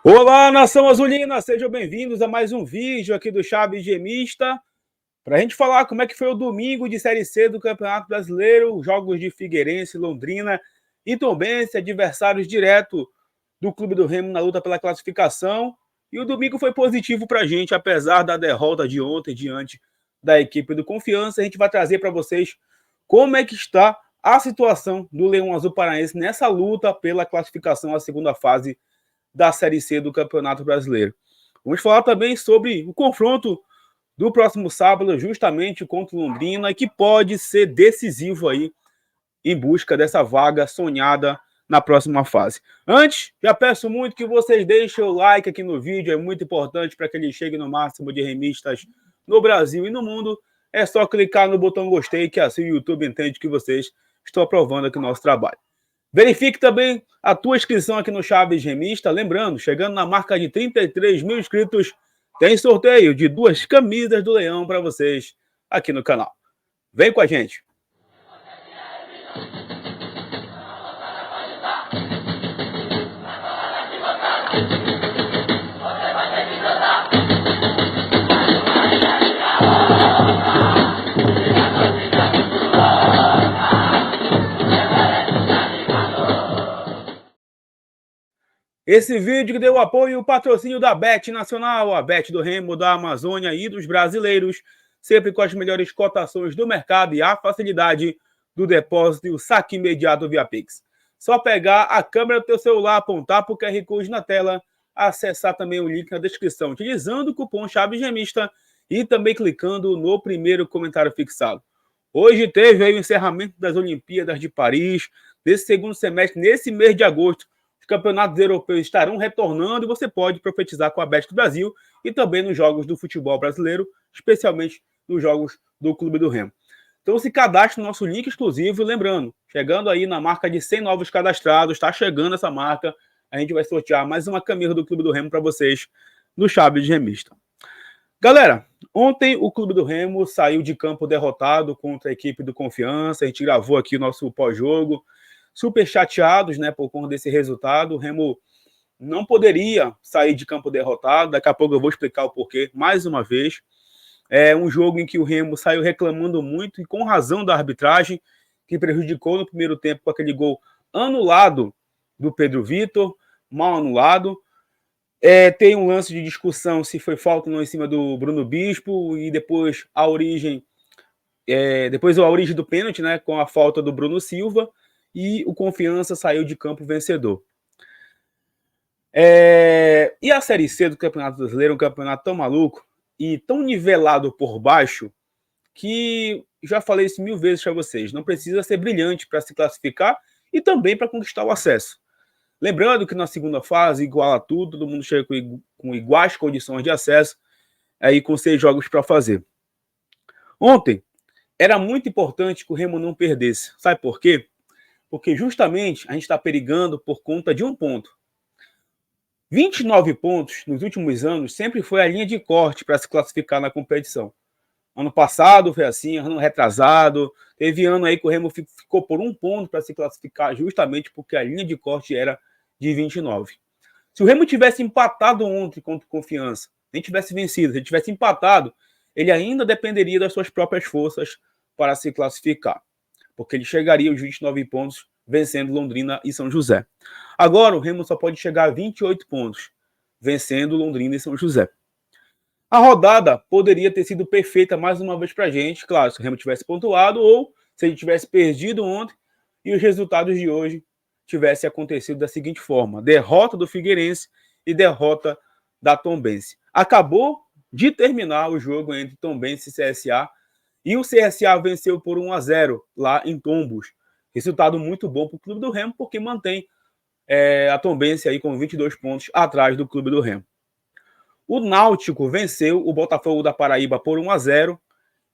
Olá, nação azulina, sejam bem-vindos a mais um vídeo aqui do Chaves Gemista, para a gente falar como é que foi o domingo de Série C do Campeonato Brasileiro, jogos de Figueirense, Londrina e Tombense, adversários direto do Clube do Remo na luta pela classificação. E o domingo foi positivo para a gente, apesar da derrota de ontem diante da equipe do Confiança. A gente vai trazer para vocês como é que está a situação do Leão Azul Paraense nessa luta pela classificação à segunda fase da Série C do Campeonato Brasileiro. Vamos falar também sobre o confronto do próximo sábado, justamente contra o Londrina, que pode ser decisivo aí em busca dessa vaga sonhada na próxima fase. Antes, já peço muito que vocês deixem o like aqui no vídeo, é muito importante para que ele chegue no máximo de remistas no Brasil e no mundo. É só clicar no botão gostei, que assim o YouTube entende que vocês estão aprovando aqui o nosso trabalho. Verifique também a tua inscrição aqui no Chaves Remista. Lembrando, chegando na marca de 33 mil inscritos, tem sorteio de 2 camisas do Leão para vocês aqui no canal. Vem com a gente! Esse vídeo que deu apoio e o patrocínio da Bet Nacional, a Bet do Remo, da Amazônia e dos brasileiros, sempre com as melhores cotações do mercado e a facilidade do depósito e o saque imediato via Pix. Só pegar a câmera do teu celular, apontar para o QR Code na tela, acessar também o link na descrição, utilizando o cupom Chaves Gemista e também clicando no primeiro comentário fixado. Hoje teve aí o encerramento das Olimpíadas de Paris, desse segundo semestre, nesse mês de agosto. Os campeonatos europeus estarão retornando e você pode profetizar com a Bet do Brasil e também nos jogos do futebol brasileiro, especialmente nos jogos do Clube do Remo. Então se cadastre no nosso link exclusivo, lembrando, chegando aí na marca de 100 novos cadastrados, está chegando essa marca, a gente vai sortear mais uma camisa do Clube do Remo para vocês no Chaves de Remista. Galera, ontem o Clube do Remo saiu de campo derrotado contra a equipe do Confiança, a gente gravou aqui o nosso pós-jogo, super chateados, né, por conta desse resultado. O Remo não poderia sair de campo derrotado, daqui a pouco eu vou explicar o porquê, mais uma vez. É um jogo em que o Remo saiu reclamando muito, e com razão da arbitragem, que prejudicou no primeiro tempo com aquele gol anulado do Pedro Vitor, mal anulado. Tem um lance de discussão se foi falta ou não em cima do Bruno Bispo, e depois a origem do pênalti, né, com a falta do Bruno Silva, e o Confiança saiu de campo vencedor. E a Série C do Campeonato Brasileiro é um campeonato tão maluco e tão nivelado por baixo que já falei isso 1000 vezes para vocês. Não precisa ser brilhante para se classificar e também para conquistar o acesso. Lembrando que na segunda fase iguala tudo, todo mundo chega com iguais condições de acesso, aí com 6 jogos para fazer. Ontem era muito importante que o Remo não perdesse. Sabe por quê? Porque justamente a gente está perigando por conta de um ponto. 29 pontos nos últimos anos sempre foi a linha de corte para se classificar na competição. Ano passado foi assim, ano retrasado. Teve ano aí que o Remo ficou por 1 ponto para se classificar, justamente porque a linha de corte era de 29. Se o Remo tivesse empatado ontem contra o Confiança, nem tivesse vencido, se ele tivesse empatado, ele ainda dependeria das suas próprias forças para se classificar, porque ele chegaria aos 29 pontos vencendo Londrina e São José. Agora o Remo só pode chegar a 28 pontos, vencendo Londrina e São José. A rodada poderia ter sido perfeita mais uma vez para a gente, claro, se o Remo tivesse pontuado ou se ele tivesse perdido ontem e os resultados de hoje tivessem acontecido da seguinte forma: derrota do Figueirense e derrota da Tombense. Acabou de terminar o jogo entre Tombense e CSA e o CSA venceu por 1-0 lá em Tombos. Resultado muito bom para o Clube do Remo, porque mantém a Tombense aí com 22 pontos atrás do Clube do Remo. O Náutico venceu o Botafogo da Paraíba por 1-0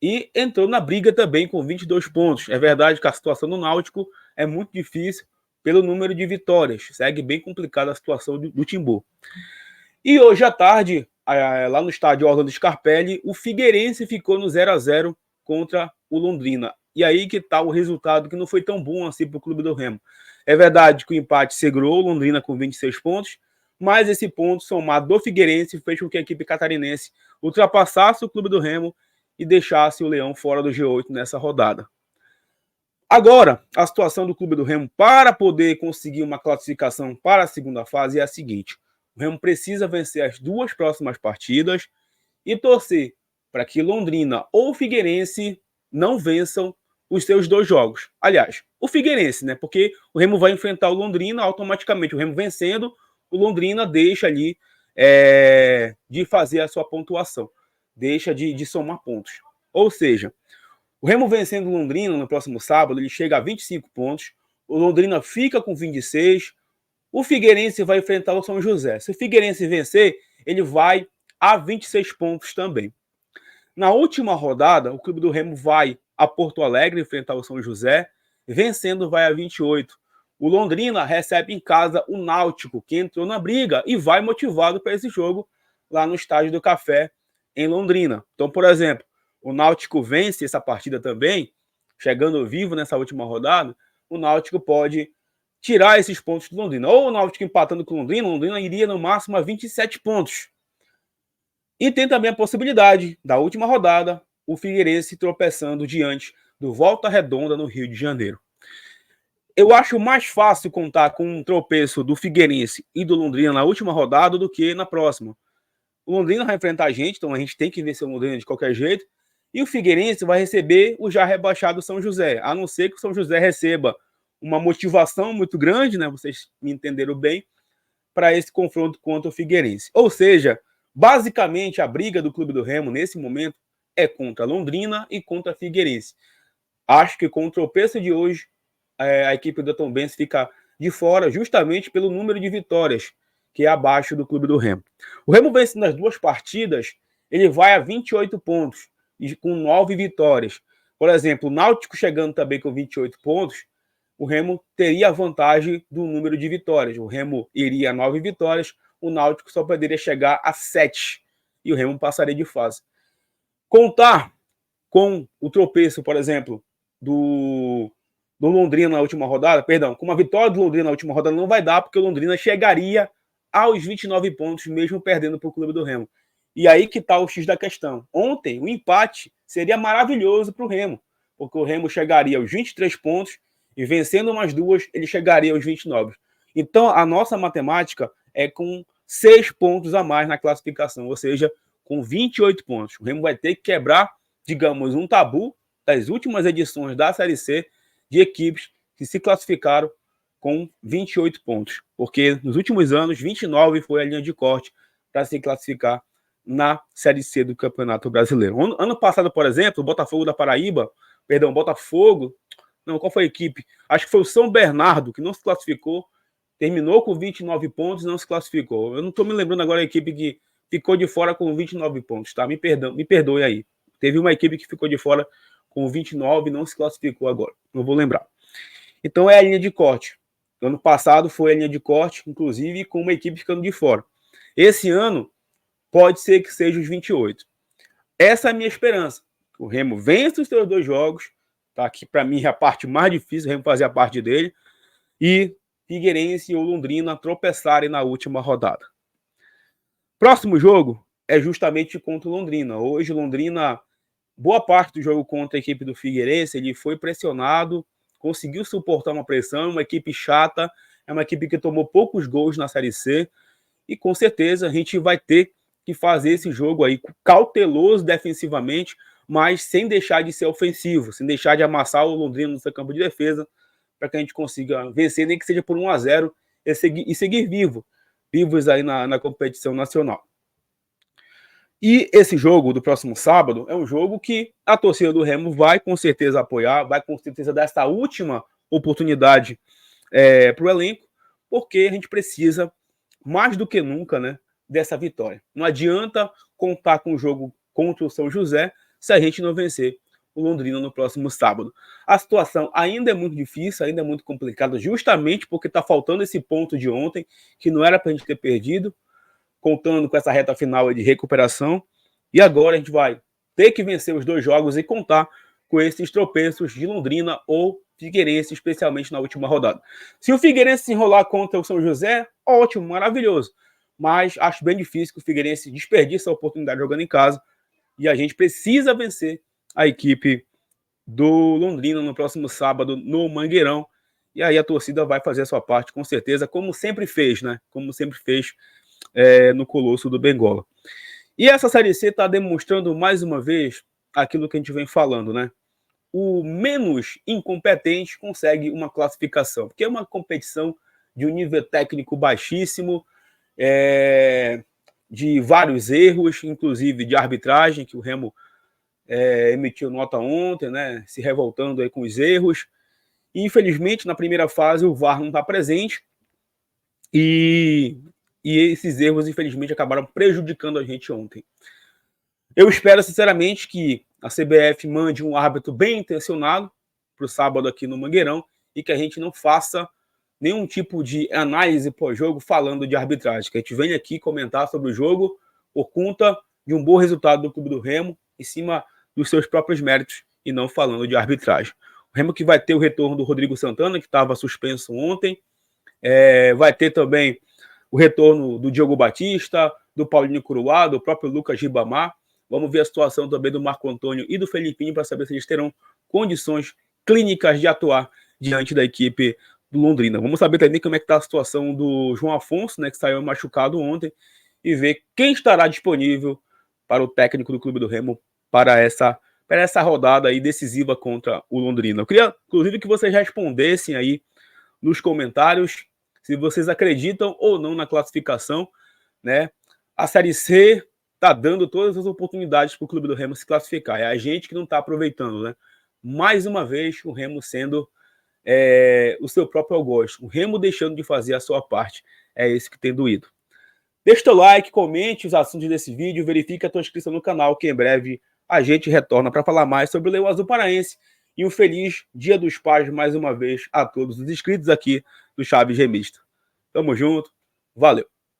e entrou na briga também com 22 pontos. É verdade que a situação do Náutico é muito difícil pelo número de vitórias. Segue bem complicada a situação do Timbu. E hoje à tarde, lá no estádio Orlando Scarpelli, o Figueirense ficou no 0-0 contra o Londrina. E aí que está o resultado que não foi tão bom assim para o Clube do Remo. É verdade que o empate segurou o Londrina com 26 pontos, mas esse ponto somado do Figueirense fez com que a equipe catarinense ultrapassasse o Clube do Remo e deixasse o Leão fora do G8 nessa rodada. Agora, a situação do Clube do Remo para poder conseguir uma classificação para a segunda fase é a seguinte: o Remo precisa vencer as 2 próximas partidas e torcer para que Londrina ou Figueirense não vençam os seus 2 jogos. Aliás, o Figueirense, né? Porque o Remo vai enfrentar o Londrina automaticamente. O Remo vencendo, o Londrina deixa ali de fazer a sua pontuação, deixa de somar pontos. Ou seja, o Remo vencendo o Londrina no próximo sábado, ele chega a 25 pontos, o Londrina fica com 26, o Figueirense vai enfrentar o São José. Se o Figueirense vencer, ele vai a 26 pontos também. Na última rodada, o Clube do Remo vai a Porto Alegre enfrentar o São José, vencendo vai a 28. O Londrina recebe em casa o Náutico, que entrou na briga e vai motivado para esse jogo lá no Estádio do Café, em Londrina. Então, por exemplo, o Náutico vence essa partida também, chegando vivo nessa última rodada, o Náutico pode tirar esses pontos do Londrina. Ou o Náutico empatando com o Londrina iria no máximo a 27 pontos. E tem também a possibilidade da última rodada, o Figueirense tropeçando diante do Volta Redonda no Rio de Janeiro. Eu acho mais fácil contar com um tropeço do Figueirense e do Londrina na última rodada do que na próxima. O Londrina vai enfrentar a gente, então a gente tem que vencer o Londrina de qualquer jeito. E o Figueirense vai receber o já rebaixado São José, a não ser que o São José receba uma motivação muito grande, né? Vocês me entenderam bem, para esse confronto contra o Figueirense. Ou seja, basicamente a briga do Clube do Remo nesse momento é contra Londrina e contra Figueirense. Acho que com o tropeço de hoje, a equipe do Tombense fica de fora justamente pelo número de vitórias, que é abaixo do Clube do Remo. O Remo vence nas 2 partidas, ele vai a 28 pontos, e com 9 vitórias. Por exemplo, o Náutico chegando também com 28 pontos, o Remo teria a vantagem do número de vitórias. O Remo iria a 9 vitórias, o Náutico só poderia chegar a 7, e o Remo passaria de fase. Contar com o tropeço, por exemplo, do Londrina na última rodada, com uma vitória do Londrina na última rodada não vai dar, porque o Londrina chegaria aos 29 pontos, mesmo perdendo para o Clube do Remo. E aí que está o X da questão. Ontem, o empate seria maravilhoso para o Remo, porque o Remo chegaria aos 23 pontos e vencendo umas 2, ele chegaria aos 29. Então, a nossa matemática é com 6 pontos a mais na classificação, ou seja, com 28 pontos. O Remo vai ter que quebrar, digamos, um tabu das últimas edições da Série C de equipes que se classificaram com 28 pontos, porque nos últimos anos, 29 foi a linha de corte para se classificar na Série C do Campeonato Brasileiro. Ano passado, por exemplo, o Botafogo da Paraíba, qual foi a equipe? Acho que foi o São Bernardo, que não se classificou, terminou com 29 pontos e não se classificou. Eu não estou me lembrando agora a equipe que ficou de fora com 29 pontos, tá? Me perdoe aí. Teve uma equipe que ficou de fora com 29 e não se classificou agora. Não vou lembrar. Então é a linha de corte. Ano passado foi a linha de corte, inclusive com uma equipe ficando de fora. Esse ano pode ser que seja os 28. Essa é a minha esperança. O Remo vence os seus 2 jogos, tá? Que para mim é a parte mais difícil, o Remo fazer a parte dele, e Figueirense ou Londrina tropeçarem na última rodada. Próximo jogo é justamente contra o Londrina. Hoje, Londrina, boa parte do jogo contra a equipe do Figueirense, ele foi pressionado, conseguiu suportar uma pressão, uma equipe chata, é uma equipe que tomou poucos gols na Série C, e com certeza a gente vai ter que fazer esse jogo aí cauteloso defensivamente, mas sem deixar de ser ofensivo, sem deixar de amassar o Londrina no seu campo de defesa, para que a gente consiga vencer, nem que seja por 1-0, e seguir vivos aí na competição nacional. E esse jogo do próximo sábado é um jogo que a torcida do Remo vai com certeza apoiar, vai com certeza dar essa última oportunidade para o elenco, porque a gente precisa, mais do que nunca, né, dessa vitória. Não adianta contar com o jogo contra o São José se a gente não vencer o Londrina no próximo sábado. A situação ainda é muito difícil, ainda é muito complicada, justamente porque está faltando esse ponto de ontem, que não era para a gente ter perdido, contando com essa reta final de recuperação. E agora a gente vai ter que vencer os 2 jogos e contar com esses tropeços de Londrina ou Figueirense, especialmente na última rodada. Se o Figueirense se enrolar contra o São José, ótimo, maravilhoso. mas acho bem difícil que o Figueirense desperdice a oportunidade jogando em casa, e a gente precisa vencer a equipe do Londrina no próximo sábado no Mangueirão, e aí a torcida vai fazer a sua parte, com certeza, como sempre fez, né? Como sempre fez no Colosso do Bengola. E essa Série C está demonstrando mais uma vez aquilo que a gente vem falando, né? O menos incompetente consegue uma classificação, porque é uma competição de um nível técnico baixíssimo, de vários erros, inclusive de arbitragem, que o Remo emitiu nota ontem, né, se revoltando aí com os erros. E, infelizmente, na primeira fase, o VAR não está presente, e esses erros, infelizmente, acabaram prejudicando a gente ontem. Eu espero, sinceramente, que a CBF mande um árbitro bem intencionado para o sábado aqui no Mangueirão e que a gente não faça nenhum tipo de análise pós-jogo falando de arbitragem, que a gente venha aqui comentar sobre o jogo por conta de um bom resultado do Clube do Remo em cima dos seus próprios méritos e não falando de arbitragem. O Remo que vai ter o retorno do Rodrigo Santana, que estava suspenso ontem, vai ter também o retorno do Diogo Batista, do Paulinho Curuá, do próprio Lucas Ribamar. Vamos ver a situação também do Marco Antônio e do Felipinho para saber se eles terão condições clínicas de atuar diante da equipe do Londrina. Vamos saber também como é que está a situação do João Afonso, né, que saiu machucado ontem, e ver quem estará disponível para o técnico do Clube do Remo para essa rodada aí decisiva contra o Londrina. Eu queria, inclusive, que vocês respondessem aí nos comentários se vocês acreditam ou não na classificação, né? A Série C está dando todas as oportunidades para o Clube do Remo se classificar. É a gente que não está aproveitando, né? Mais uma vez, o Remo sendo o seu próprio algoz. O Remo deixando de fazer a sua parte. É isso que tem doído. Deixa o teu like, comente os assuntos desse vídeo, verifique a tua inscrição no canal, que em breve a gente retorna para falar mais sobre o Leão Azul Paraense. E um feliz Dia dos Pais, mais uma vez, a todos os inscritos aqui do Chaves Remista. Tamo junto, valeu!